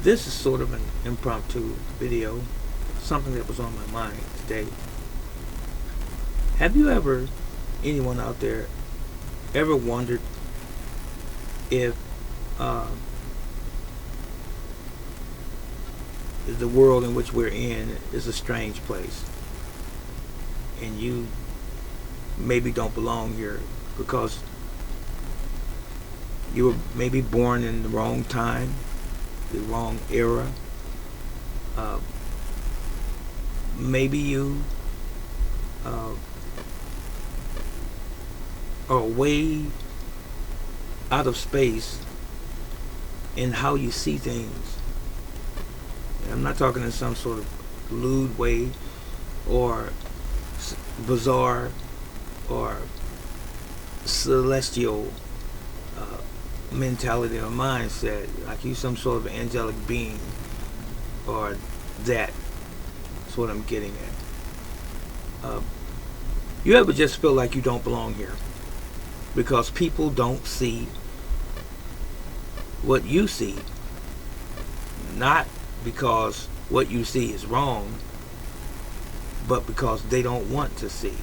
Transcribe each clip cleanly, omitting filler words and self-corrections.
This is sort of an impromptu video, something that was on my mind today. Have you ever, anyone out there, ever wondered if uh, the world in which we're in is a strange place and you maybe don't belong here because you were maybe born in the wrong time, the wrong era? Uh, Maybe you uh, are way out of space in how you see things. And I'm not talking in some sort of lewd way or bizarre or celestial mentality or mindset, like you some sort of angelic being or that. That's what I'm getting at. You ever just feel like you don't belong here because people don't see what you see? Not because what you see is wrong, but because they don't want to see.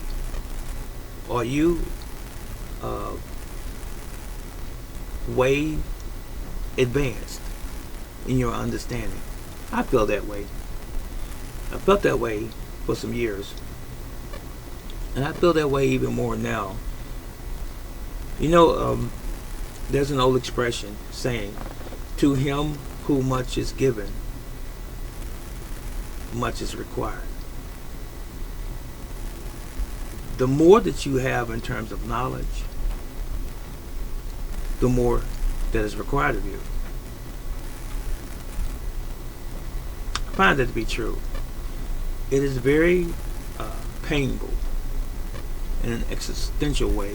Are you way advanced in your understanding? I feel that way. I felt that way for some years. And I feel that way even more now. You know, there's an old expression saying, to him who much is given, much is required. The more that you have in terms of knowledge, the more that is required of you. I find that to be true. It is very painful in an existential way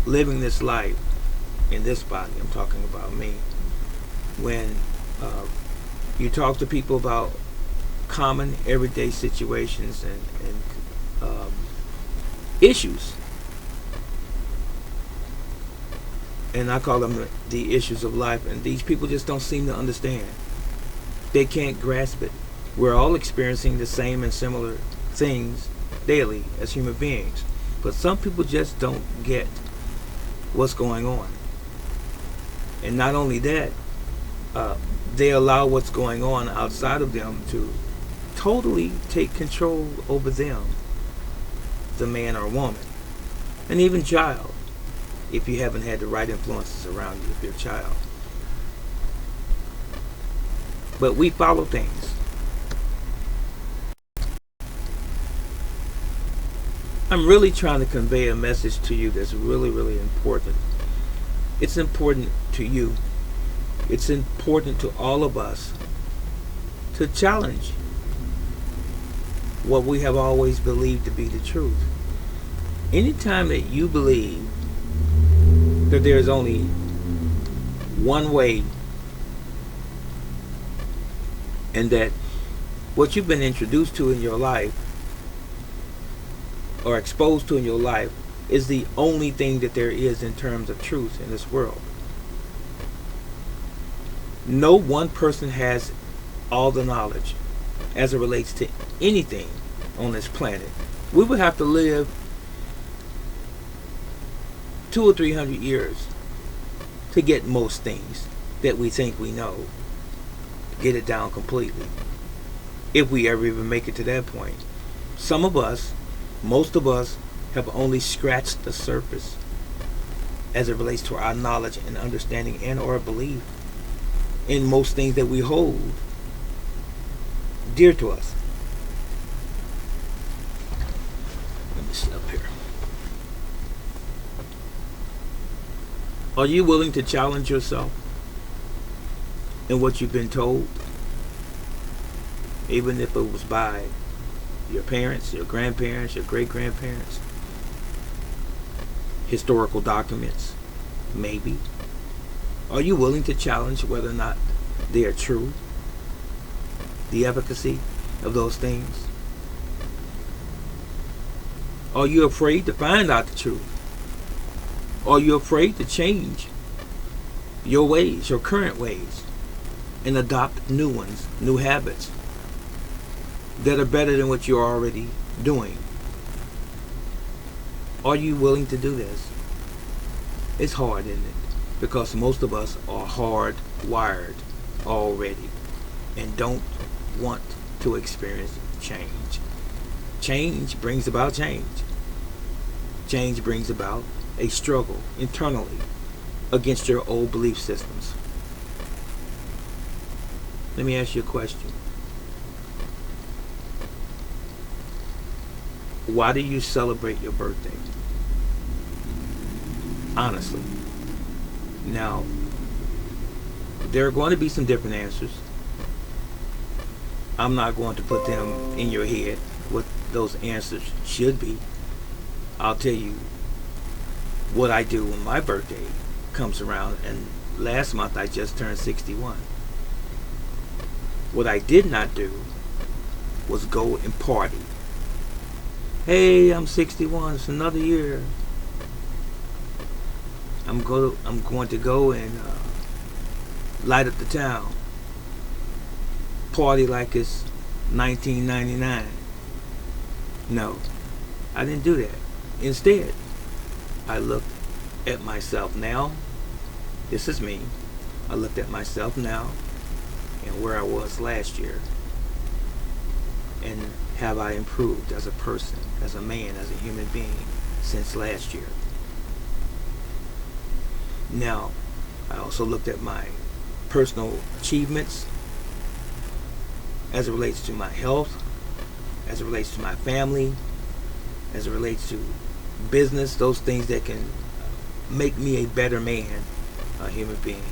living this life in this body. I'm talking about me. When you talk to people about common everyday situations and issues, and I call them the issues of life, and these people just don't seem to understand. They can't grasp it. We're all experiencing the same and similar things daily as human beings, but some people just don't get what's going on. And not only that, they allow what's going on outside of them to totally take control over them, the man or woman, and even child, if you haven't had the right influences around you, if you're a child. But we follow things. I'm really trying to convey a message to you that's really, really important. It's important to you. It's important to all of us to challenge what we have always believed to be the truth. Anytime that you believe that there's only one way, and that what you've been introduced to in your life or exposed to in your life is the only thing that there is in terms of truth in this world. No one person has all the knowledge as it relates to anything on this planet. We would have to live 200 or 300 years to get most things that we think we know, get it down completely, if we ever even make it to that point. Some of us, most of us, have only scratched the surface as it relates to our knowledge and understanding and or belief in most things that we hold dear to us. Let me sit up here. Are you willing to challenge yourself in what you've been told? Even if it was by your parents, your grandparents, your great-grandparents, historical documents, maybe. Are you willing to challenge whether or not they are true? The efficacy of those things? Are you afraid to find out the truth? Are you afraid to change your ways, your current ways? and adopt new ones, new habits that are better than what you're already doing. Are you willing to do this? It's hard, isn't it? Because most of us are hardwired already and don't want to experience change. Change brings about change. Change brings about a struggle internally against your old belief systems. Let me ask you a question. Why do you celebrate your birthday? Honestly. Now, there are going to be some different answers. I'm not going to put them in your head, what those answers should be. I'll tell you what I do when my birthday comes around, and last month I just turned 61. What I did not do was go and party. Hey, I'm 61, it's another year. I'm going to go and light up the town. Party like it's 1999. No, I didn't do that. Instead, I looked at myself now. This is me. I looked at myself now and where I was last year. And have I improved as a person, as a man, as a human being since last year? Now, I also looked at my personal achievements as it relates to my health, as it relates to my family, as it relates to business, those things that can make me a better man, a human being,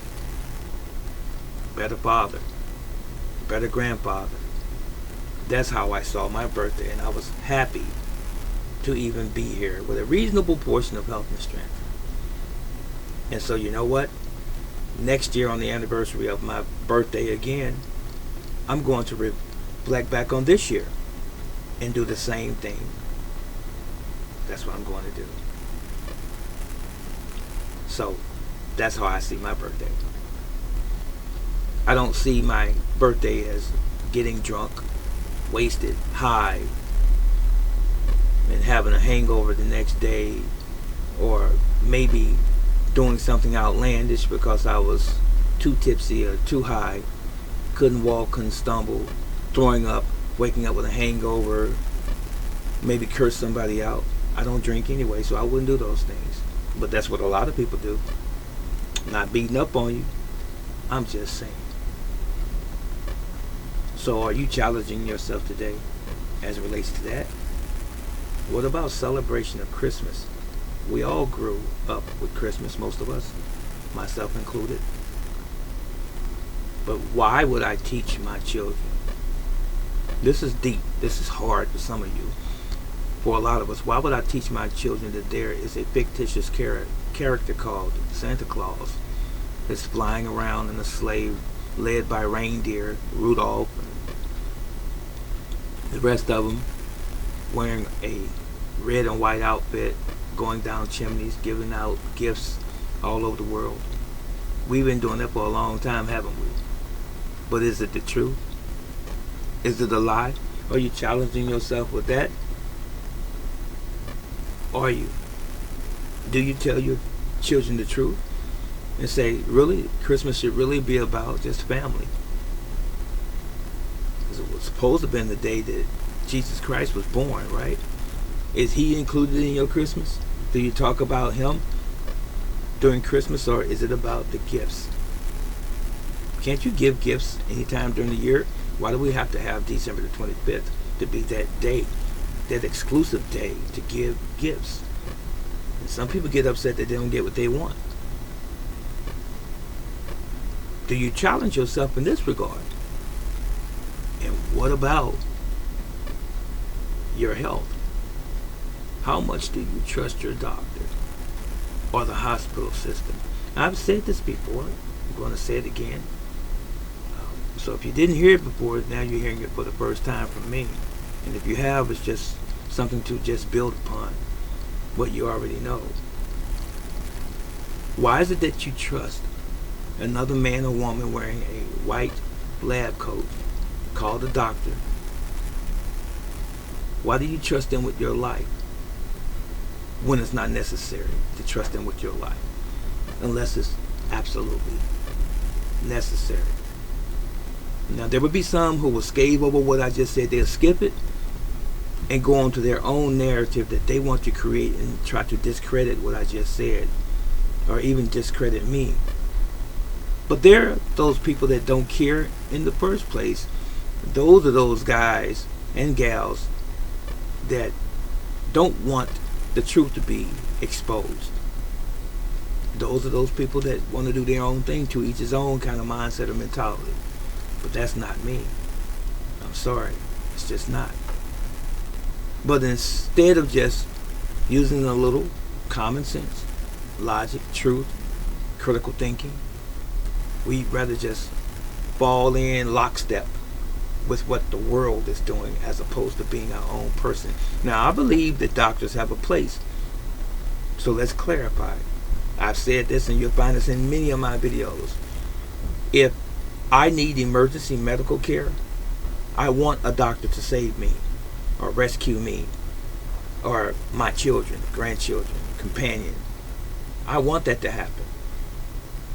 better father, better grandfather. That's how I saw my birthday, and I was happy to even be here with a reasonable portion of health and strength. And so, you know what? Next year, on the anniversary of my birthday again, I'm going to reflect back on this year and do the same thing. That's what I'm going to do. So, that's how I see my birthday. I don't see my birthday as getting drunk, wasted, high, and having a hangover the next day, or maybe doing something outlandish because I was too tipsy or too high, couldn't walk, couldn't stumble, throwing up, waking up with a hangover, maybe curse somebody out. I don't drink anyway, so I wouldn't do those things. But that's what a lot of people do. Not beating up on you. I'm just saying. So are you challenging yourself today as it relates to that? What about celebration of Christmas? We all grew up with Christmas, most of us, myself included. But why would I teach my children? This is deep. This is hard for some of you. For a lot of us, why would I teach my children that there is a fictitious character called Santa Claus that's flying around in a sleigh led by reindeer, Rudolph, and the rest of them wearing a red and white outfit, going down chimneys, giving out gifts all over the world? We've been doing that for a long time, haven't we? But is it the truth? Is it a lie? Are you challenging yourself with that? Are you? Do you tell your children the truth and say, really, Christmas should really be about just family? Because it was supposed to have been the day that Jesus Christ was born, right? Is he included in your Christmas? Do you talk about him during Christmas, or is it about the gifts? Can't you give gifts anytime during the year? Why do we have to have December the 25th to be that day, that exclusive day to give gifts? And some people get upset that they don't get what they want. Do you challenge yourself in this regard? And what about your health? How much do you trust your doctor or the hospital system? I've said this before. I'm going to say it again. So if you didn't hear it before, now you're hearing it for the first time from me. And if you have, it's just something to just build upon what you already know. Why is it that you trust another man or woman wearing a white lab coat called a doctor, why do you trust them with your life when it's not necessary to trust them with your life? Unless it's absolutely necessary. Now, there would be some who will scave over what I just said. They'll skip it and go on to their own narrative that they want to create and try to discredit what I just said, or even discredit me. But there are those people that don't care in the first place. Those are those guys and gals that don't want the truth to be exposed. Those are those people that want to do their own thing, to each his own kind of mindset or mentality. But that's not me. I'm sorry. It's just not. But instead of just using a little common sense, logic, truth, critical thinking, we'd rather just fall in lockstep with what the world is doing as opposed to being our own person. Now, I believe that doctors have a place. So let's clarify. I've said this, and you'll find this in many of my videos. If I need emergency medical care, I want a doctor to save me or rescue me or my children, grandchildren, companion. I want that to happen.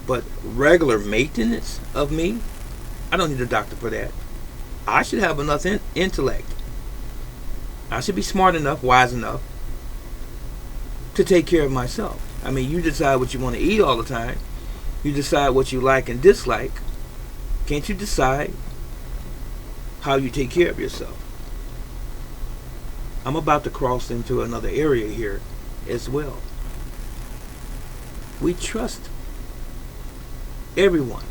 But regular maintenance of me, I don't need a doctor for that. I should have enough intellect. I should be smart enough, wise enough to take care of myself. I mean, you decide what you want to eat all the time. You decide what you like and dislike. Can't you decide how you take care of yourself? I'm about to cross into another area here as well. We trust everyone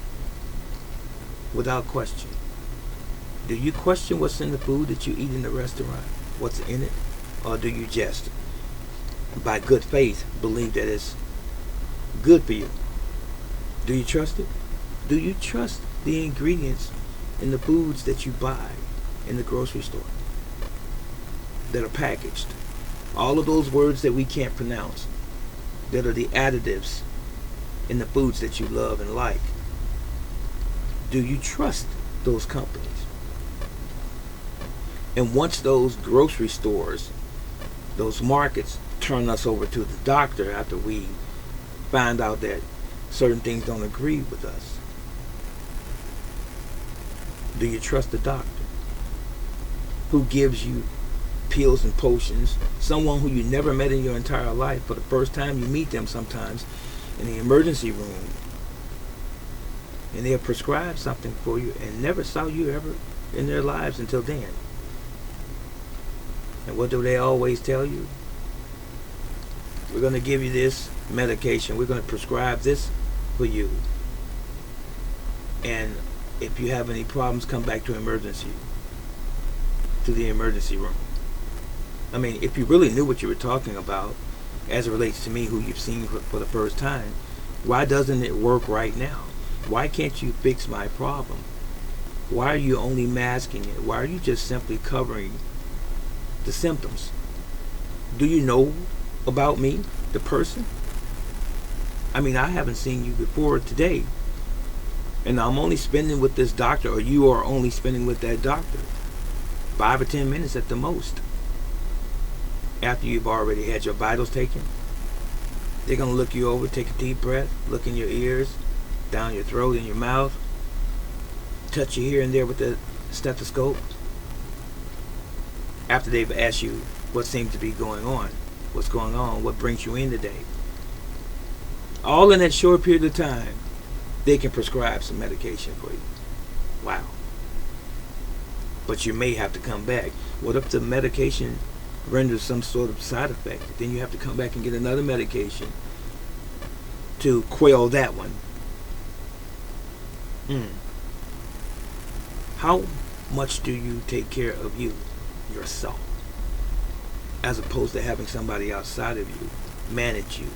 without question. Do you question what's in the food that you eat in the restaurant? What's in it? Or do you just, by good faith, believe that it's good for you? Do you trust it? Do you trust the ingredients in the foods that you buy in the grocery store that are packaged? All of those words that we can't pronounce, that are the additives in the foods that you love and like. Do you trust those companies? And once those grocery stores, those markets, turn us over to the doctor after we find out that certain things don't agree with us, do you trust the doctor who gives you pills and potions? Someone who you never met in your entire life, for the first time you meet them sometimes in the emergency room, and they'll prescribe something for you and never saw you ever in their lives until then. And what do they always tell you? We're going to give you this medication. We're going to prescribe this for you. And if you have any problems, come back to the emergency room. I mean, if you really knew what you were talking about, as it relates to me, who you've seen for the first time, why doesn't it work right now? Why can't you fix my problem? Why are you only masking it? Why are you just simply covering the symptoms? Do you know about me, the person? I mean, I haven't seen you before today, and I'm only spending with this doctor, or you are only spending with that doctor 5 or 10 minutes at the most. After you've already had your vitals taken, they're going to look you over, take a deep breath, look in your ears, down your throat, in your mouth, touch you here and there with the stethoscope. After they've asked you what seems to be going on, what's going on, what brings you in today. All in that short period of time, they can prescribe some medication for you. Wow. But you may have to come back. What if the medication renders some sort of side effect? Then you have to come back and get another medication to quell that one. How much do you take care of you, yourself, as opposed to having somebody outside of you manage you?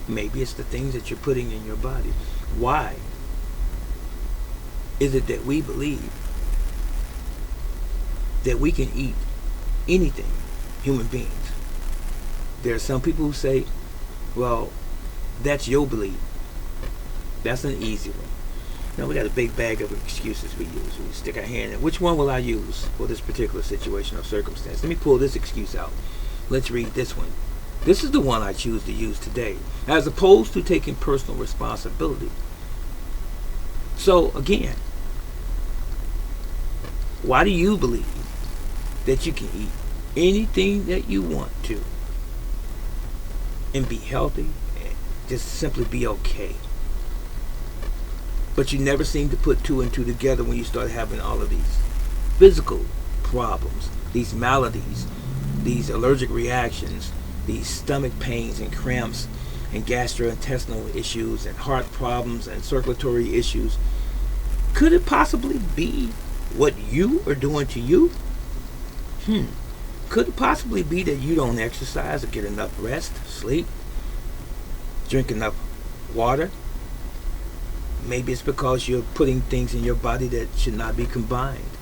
Maybe it's the things that you're putting in your body. Why is it that we believe that we can eat anything, human beings? There are some people who say, well, that's your belief. That's an easy one. Now we got a big bag of excuses we use. We stick our hand in. Which one will I use for this particular situation or circumstance? Let me pull this excuse out. Let's read this one. This is the one I choose to use today, as opposed to taking personal responsibility. So again, why do you believe that you can eat anything that you want to and be healthy and just simply be okay? But you never seem to put two and two together when you start having all of these physical problems, these maladies, these allergic reactions, these stomach pains and cramps and gastrointestinal issues and heart problems and circulatory issues. Could it possibly be what you are doing to you? Could it possibly be that you don't exercise or get enough rest, sleep, drink enough water? Maybe it's because you're putting things in your body that should not be combined.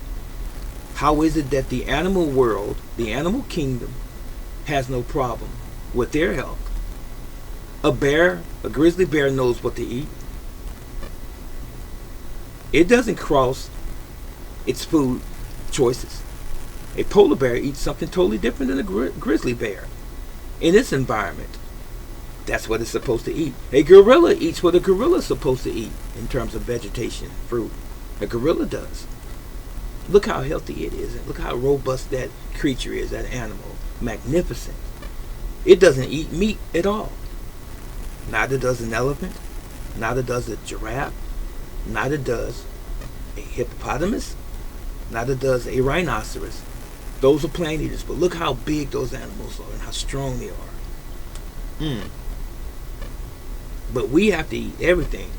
How is it that the animal world, the animal kingdom, has no problem with their health? A grizzly bear knows what to eat. It doesn't cross its food choices. A polar bear eats something totally different than a grizzly bear in its environment. That's what it's supposed to eat. A gorilla eats what a gorilla is supposed to eat in terms of vegetation, fruit. A gorilla does. Look how healthy it is, and look how robust that creature is, that animal. Magnificent. It doesn't eat meat at all. Neither does an elephant, neither does a giraffe, neither does a hippopotamus, neither does a rhinoceros. Those are plant eaters, but look how big those animals are and how strong they are. But we have to eat everything.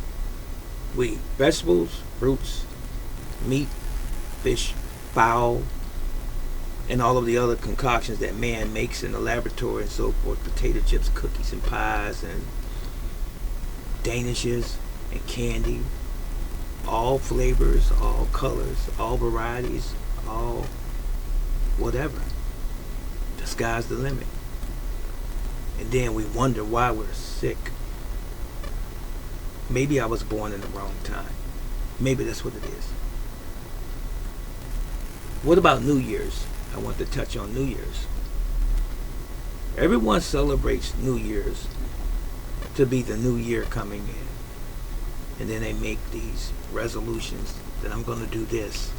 We eat vegetables, fruits, meat, fish, fowl, and all of the other concoctions that man makes in the laboratory and so forth. Potato chips, cookies and pies, and danishes, and candy. All flavors, all colors, all varieties, all whatever. The sky's the limit. And then we wonder why we're sick. Maybe I was born in the wrong time. Maybe that's what it is. What about New Year's? I want to touch on New Year's. Everyone celebrates New Year's to be the new year coming in. And then they make these resolutions that I'm going to do this,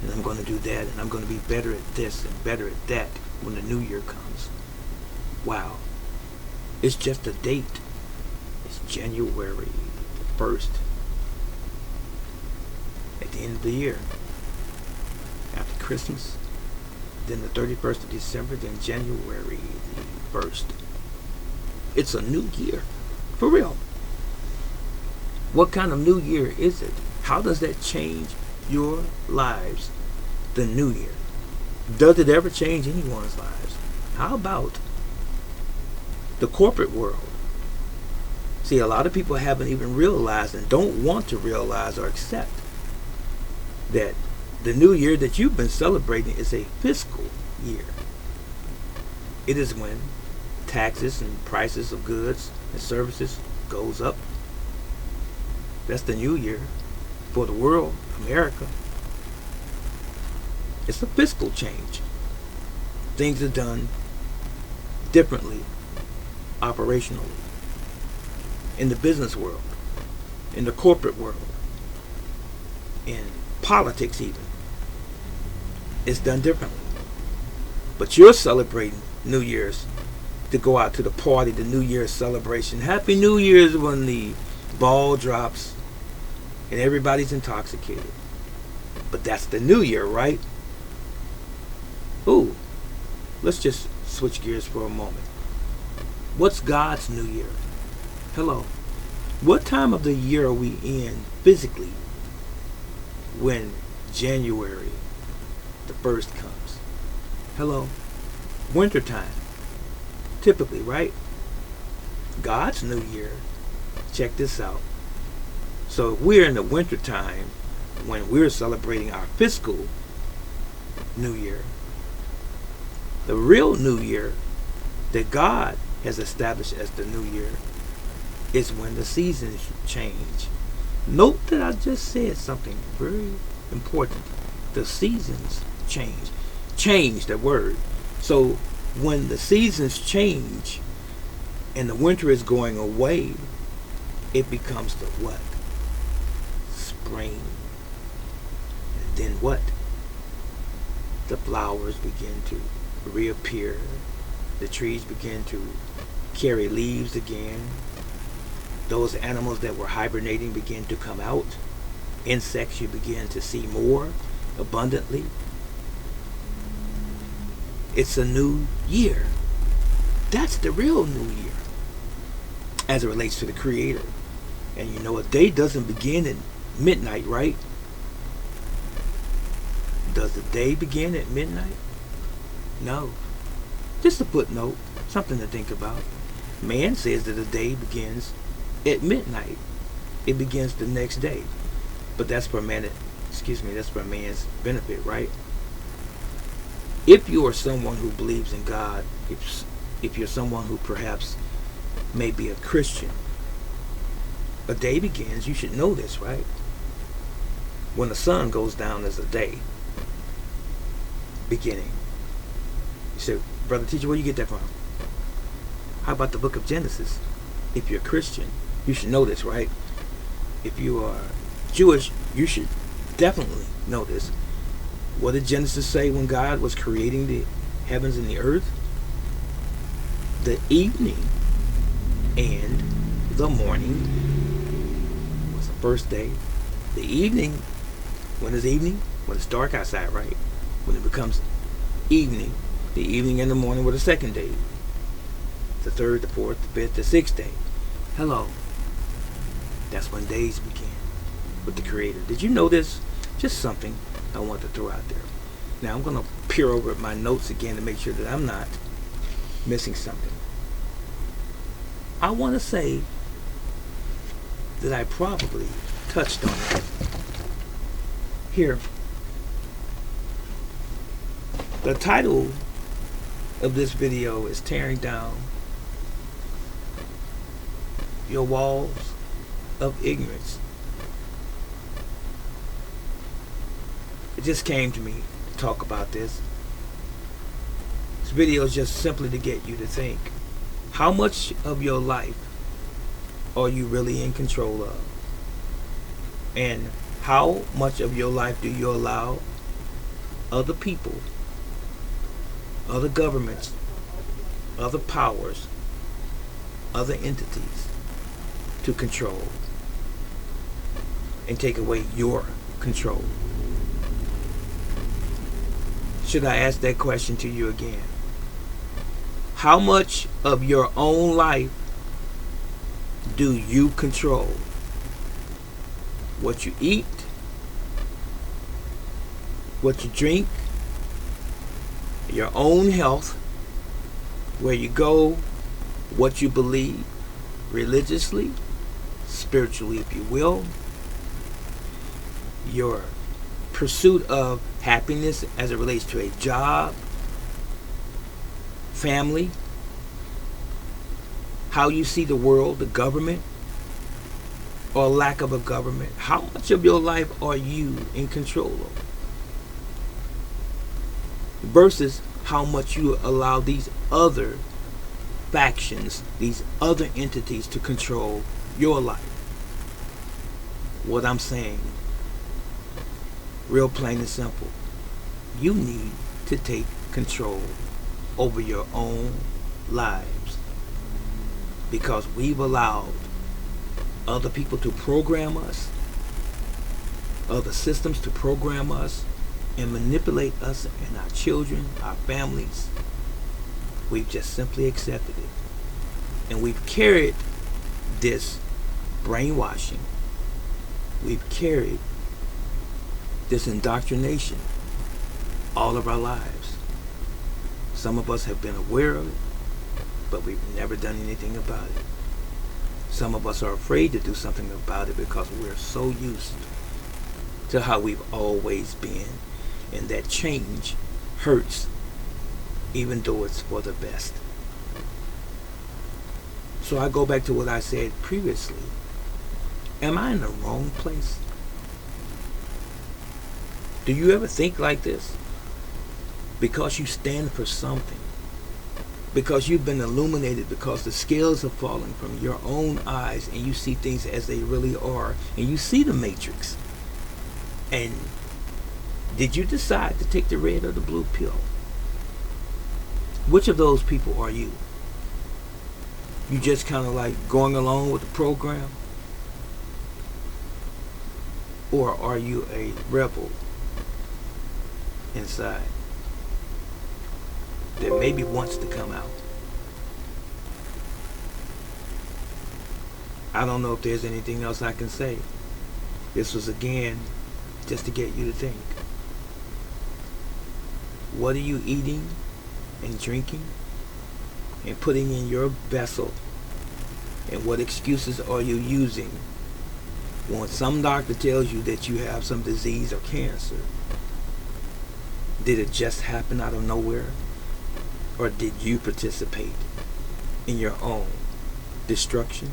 and I'm going to do that, and I'm going to be better at this and better at that when the new year comes. Wow. It's just a date. It's January 1st. At the end of the year. After Christmas. Then the 31st of December. Then January the 1st. It's a new year. For real. What kind of new year is it? How does that change your lives? The new year. Does it ever change anyone's lives? How about the corporate world? See, a lot of people haven't even realized and don't want to realize or accept that the new year that you've been celebrating is a fiscal year. It is when taxes and prices of goods and services goes up. That's the new year for the world, America. It's a fiscal change. Things are done differently, operationally, in the business world, in the corporate world, in politics even. It's done differently. But you're celebrating New Year's to go out to the party, the New Year's celebration. Happy New Year's when the ball drops and everybody's intoxicated. But that's the new year, right? Ooh, let's just switch gears for a moment. What's God's new year? Hello. What time of the year are we in physically when January the 1st comes? Hello. Wintertime. Typically, right? God's new year. Check this out. So we're in the wintertime when we're celebrating our fiscal new year. The real new year that God has established as the new year is when the seasons change. Note that I just said something very important. The seasons change. Change, that word. So when the seasons change and the winter is going away, it becomes the what? Spring. And then what? The flowers begin to reappear. The trees begin to carry leaves again. Those animals that were hibernating begin to come out. Insects you begin to see more abundantly. It's a new year. That's the real new year as it relates to the Creator. And you know, a day doesn't begin at midnight, right? Does the day begin at midnight? No. Just a footnote, something to think about. Man says that a day begins at midnight. It begins the next day. But that's for that's for man's benefit, right? If you are someone who believes in God, if you're someone who perhaps may be a Christian, a day begins, you should know this, right? When the sun goes down is a day beginning. You say, brother teacher, where do you get that from? How about the book of Genesis? If you're a Christian, you should know this, right? If you are Jewish, you should definitely know this. What did Genesis say when God was creating the heavens and the earth? The evening and the morning was the first day. The evening, when is evening? When it's dark outside, right? When it becomes evening. The evening and the morning were the second day. The third, the fourth, the fifth, the sixth day. Hello. That's when days begin with the Creator. Did you know this? Just something I want to throw out there. Now I'm going to peer over at my notes again to make sure that I'm not missing something. I want to say that I probably touched on it. Here. The title of this video is Tearing Down Your Walls of Ignorance. It just came to me to talk about this. This video is just simply to get you to think, how much of your life are you really in control of? And how much of your life do you allow other people, other governments, other powers, other entities to control and take away your control? Should I ask that question to you again? How much of your own life do you control? What you eat, what you drink, your own health, where you go, what you believe religiously, spiritually if you will, your pursuit of happiness as it relates to a job, family, how you see the world, the government, or lack of a government. How much of your life are you in control of? Versus how much you allow these other factions, these other entities to control your life. What I'm saying, real plain and simple, you need to take control over your own lives, because we've allowed other people to program us, other systems to program us and manipulate us and our children, our families. We've just simply accepted it, and we've carried this brainwashing, we've carried this indoctrination all of our lives. Some of us have been aware of it, but we've never done anything about it. Some of us are afraid to do something about it because we're so used to how we've always been, and that change hurts even though it's for the best. So I go back to what I said previously. Am I in the wrong place? Do you ever think like this? Because you stand for something. Because you've been illuminated, because the scales are falling from your own eyes and you see things as they really are, and you see the matrix. And did you decide to take the red or the blue pill? Which of those people are you? You just kind of like going along with the program? Or are you a rebel inside that maybe wants to come out? I don't know if there's anything else I can say. This was again just to get you to think. What are you eating and drinking and putting in your vessel? And what excuses are you using when some doctor tells you that you have some disease or cancer? Did it just happen out of nowhere? Or did you participate in your own destruction?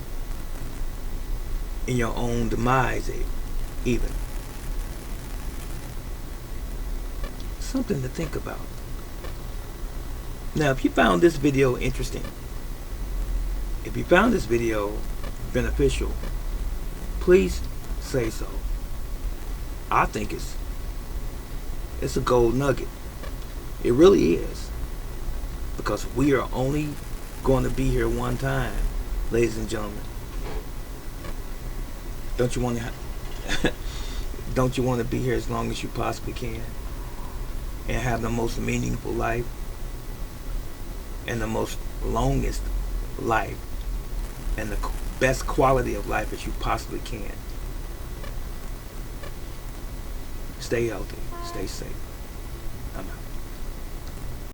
In your own demise even? Something to think about. Now, if you found this video interesting, if you found this video beneficial, please say so. I think it's a gold nugget. It really is. Because we are only going to be here one time, ladies and gentlemen. Don't you want to don't you want to be here as long as you possibly can and have the most meaningful life and the most longest life and the best quality of life as you possibly can? Stay healthy, stay safe.